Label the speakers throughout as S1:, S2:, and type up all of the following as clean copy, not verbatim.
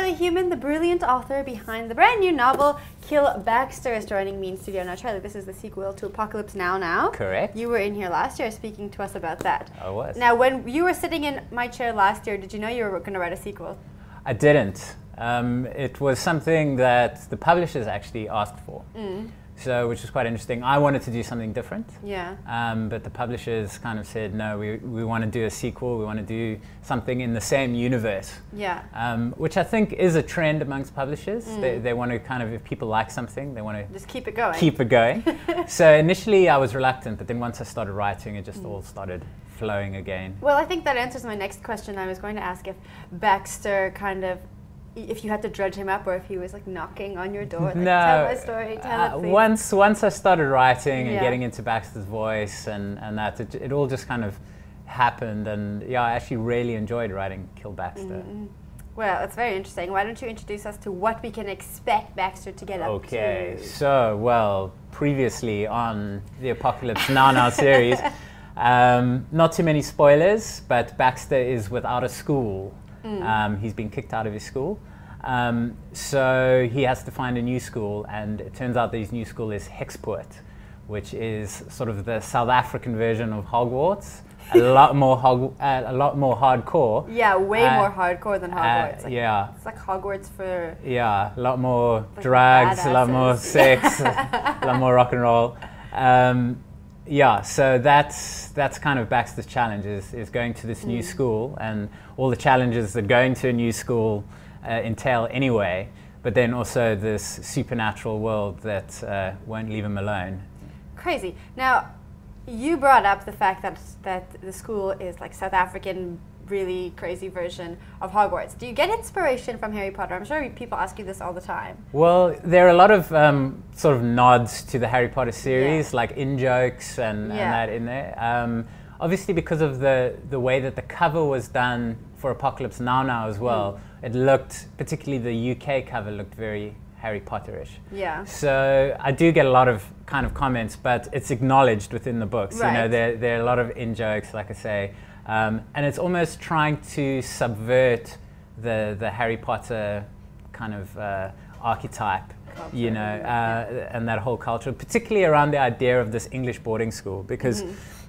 S1: Charlie Human, the brilliant author behind the brand new novel Kill Baxter, is joining me in studio. Now, Charlie, this is the sequel to Apocalypse Now.
S2: Correct.
S1: You were in here last year speaking to us about that.
S2: I was.
S1: Now, when you were sitting in my chair last year, did you know you were going to write a sequel?
S2: I didn't. It was something that the publishers actually asked for. So, which was quite interesting. I wanted to do something different.
S1: Yeah.
S2: But the publishers kind of said, no, we want to do a sequel. We want to do something in the same universe.
S1: Yeah.
S2: Which I think is a trend amongst publishers. They want to kind of, if people like something, they want to
S1: just keep it going.
S2: Keep it going. So initially I was reluctant, but then once I started writing, it just all started flowing again.
S1: Well, I think that answers my next question. I was going to ask if Baxter kind of, if you had to dredge him up, or if he was like knocking on your door, like,
S2: no,
S1: tell my story, tell it, please.
S2: Once I started writing and getting into Baxter's voice and that, it all just kind of happened, and yeah, I actually really enjoyed writing Kill Baxter.
S1: Well, it's very interesting. Why don't you introduce us to what we can expect Baxter to get up to?
S2: Okay, so, well, previously on the Apocalypse Now series, not too many spoilers, but Baxter is without a school. He's been kicked out of his school. So he has to find a new school, and it turns out that his new school is Hexpoort, which is sort of the South African version of Hogwarts. A lot more hardcore.
S1: Yeah, way more hardcore than Hogwarts. Like,
S2: yeah.
S1: It's like Hogwarts for...
S2: Yeah, a lot more drugs, a lot more sex, a lot more rock and roll. Yeah, so that's kind of Baxter's challenge, is going to this new school, and all the challenges that going to a new school entail anyway, but then also this supernatural world that won't leave him alone.
S1: Crazy. Now, you brought up the fact that the school is like South African, really crazy version of Hogwarts. Do you get inspiration from Harry Potter? I'm sure people ask you this all the time.
S2: Well, there are a lot of sort of nods to the Harry Potter series, like in-jokes and that in there. Obviously, because of the way that the cover was done for Apocalypse Now as well, it looked, particularly the UK cover, looked very Harry Potter-ish.
S1: Yeah.
S2: So I do get a lot of kind of comments, but it's acknowledged within the books.
S1: Right.
S2: You know, there are a lot of in-jokes, like I say. And it's almost trying to subvert the Harry Potter kind of archetype, culture, you know, and that whole culture, particularly around the idea of this English boarding school. Because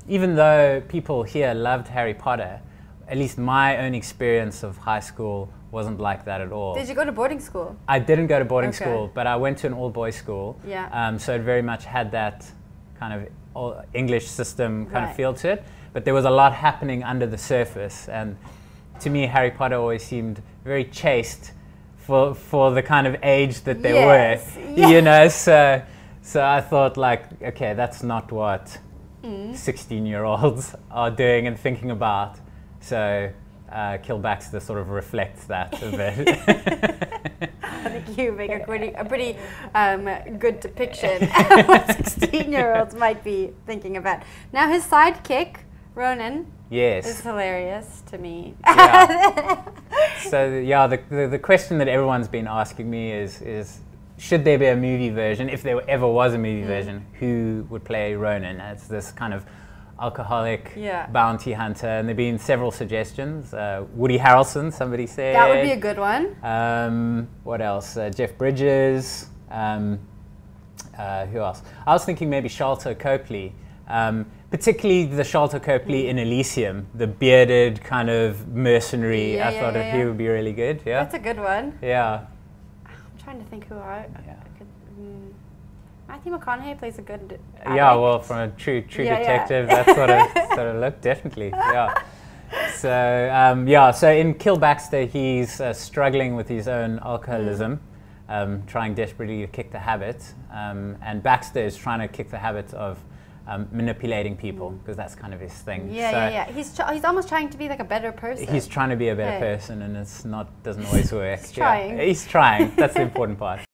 S2: even though people here loved Harry Potter, at least my own experience of high school wasn't like that at all.
S1: Did you go to boarding school?
S2: I didn't go to boarding school, but I went to an all-boys school.
S1: Yeah.
S2: So it very much had that kind of English system kind of feel to it. But there was a lot happening under the surface, and to me, Harry Potter always seemed very chaste for the kind of age that they were. You know, so I thought, like, okay, that's not what 16-year-olds are doing and thinking about. So Kill Baxter sort of reflects that a bit.
S1: I think you make a pretty good depiction of what 16-year-olds might be thinking about. Now, his sidekick, Ronan, is hilarious to me.
S2: Yeah. So yeah, the question that everyone's been asking me is should there be a movie version? If there ever was a movie version, who would play Ronan as this kind of alcoholic bounty hunter? And there've been several suggestions. Woody Harrelson, somebody said.
S1: That would be a good one.
S2: What else? Jeff Bridges. Who else? I was thinking maybe Sharlto Copley. Particularly the Sharlto Copley in Elysium, the bearded kind of mercenary. I thought he would be really good. Yeah,
S1: that's a good one.
S2: Yeah.
S1: I'm trying to think who I could. Matthew McConaughey plays a good.
S2: Yeah, well, from a true detective, that sort of look, definitely. Yeah. So so in Kill Baxter, he's struggling with his own alcoholism, trying desperately to kick the habit, and Baxter is trying to kick the habit of manipulating people, because that's kind of his thing.
S1: He's almost trying to be like a better person.
S2: He's trying to be a better person, and doesn't always work.
S1: He's trying.
S2: He's trying. That's the important part.